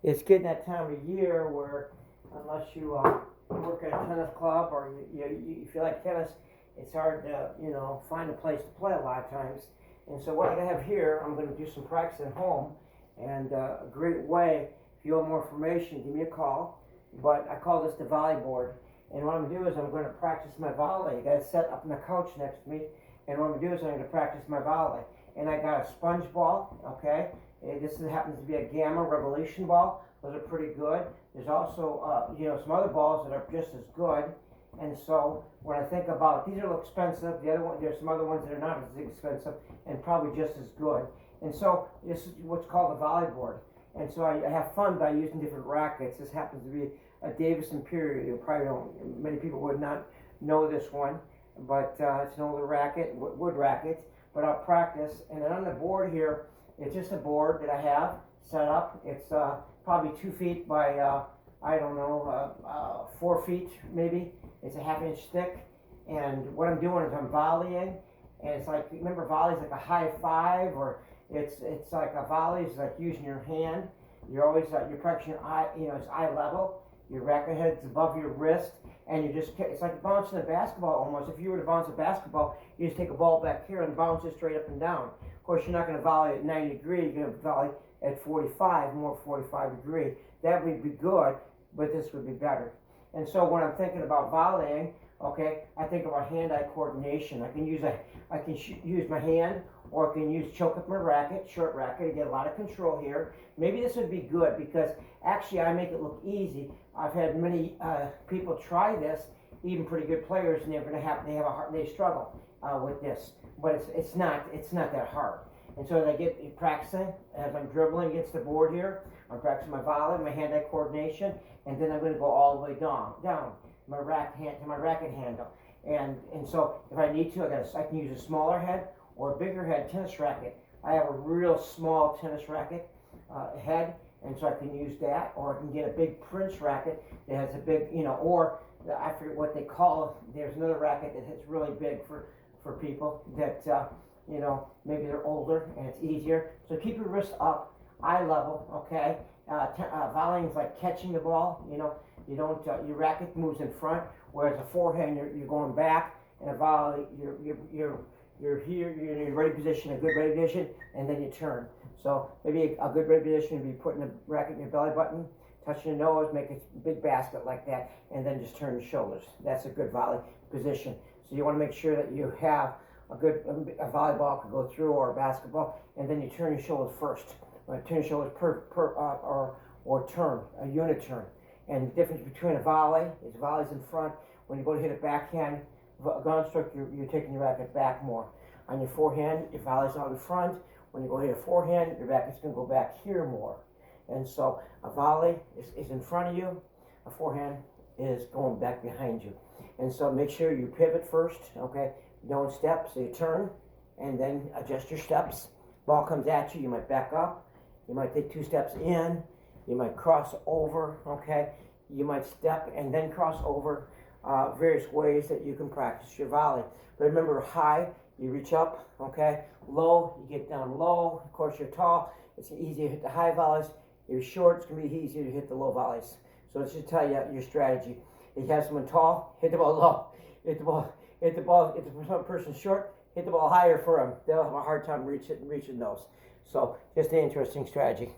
it's getting that time of year where, unless you work at a tennis club or you feel like tennis, it's hard to find a place to play a lot of times. And so what I have here, I'm going to do some practice at home, and a great way. If you want more information, give me a call. But I call this the volley board. And what I'm going to do is I'm going to practice my volley. I got it set up on the couch next to me. And what I'm going to do is I'm going to practice my volley. And I got a sponge ball, okay? This happens to be a Gamma Revolution ball. Those are pretty good. There's also, some other balls that are just as good. And so when I think about, these are a little expensive. The other one, there's some other ones that are not as expensive and probably just as good. And so this is what's called a volley board. And so I have fun by using different rackets. This happens to be a Davis Imperial. You probably don't, many people would not know this one, but it's an older racket, wood racket. But I'll practice. And then on the board here, it's just a board that I have set up. It's probably 2 feet by, 4 feet maybe. It's a 1/2 inch thick. And what I'm doing is I'm volleying. And it's like, remember volley's like a high five, or it's like a volley is like using your hand. You're always, you're practicing your eye, it's eye level. Your racket head's above your wrist. And it's like bouncing a basketball almost. If you were to bounce a basketball, you just take a ball back here and bounce it straight up and down. Of course, you're not going to volley at 90 degrees. You're going to volley at 45, more 45 degree. That would be good, but this would be better. And so when I'm thinking about volleying, okay, I think about hand-eye coordination. I can use my hand, or I can choke up my racket, short racket, to get a lot of control here. Maybe this would be good because actually I make it look easy. I've had many people try this, even pretty good players, and they struggle with this. But it's not that hard. And so as I get practicing, as I'm dribbling against the board here, I'm practicing my volley, my hand-eye coordination, and then I'm going to go all the way down my racket handle. And so if I need to, I can use a smaller head or a bigger head tennis racket. I have a real small tennis racket head, and so I can use that, or I can get a big Prince racket that has a big, or I forget what they call it. There's another racket that's really big for people that, maybe they're older and it's easier. So keep your wrist up, eye level, okay? Volleying is like catching the ball, you don't, your racket moves in front, whereas a forehand, you're going back, and a volley, you're here, you're in a ready position, a good ready position, and then you turn. So maybe a good ready position would be putting the racket in your belly button, touching your nose, make a big basket like that, and then just turn your shoulders. That's a good volley position. So you want to make sure that you have a volleyball could go through, or a basketball, and then you turn your shoulders first. Turn your shoulders or turn, a unit turn. And the difference between a volley is volley's in front. When you go to hit a backhand ground stroke, you're taking your racket back more. On your forehand, your volley's out in front. When you go hit a forehand, your racket's going to go back here more. And so a volley is in front of you. A forehand is going back behind you. And so make sure you pivot first, okay? Don't step, so you turn, and then adjust your steps. Ball comes at you, you might back up. You might take 2 steps in. You might cross over, okay? You might step and then cross over. Various ways that you can practice your volley. But remember, high, you reach up, okay? Low, you get down low. Of course, you're tall, it's easier to hit the high volleys. You're short, it's going to be easier to hit the low volleys. So let's just tell you your strategy. If you have someone tall, hit the ball low. If the person's short, hit the ball higher for them. They'll have a hard time reaching those. So just an interesting strategy.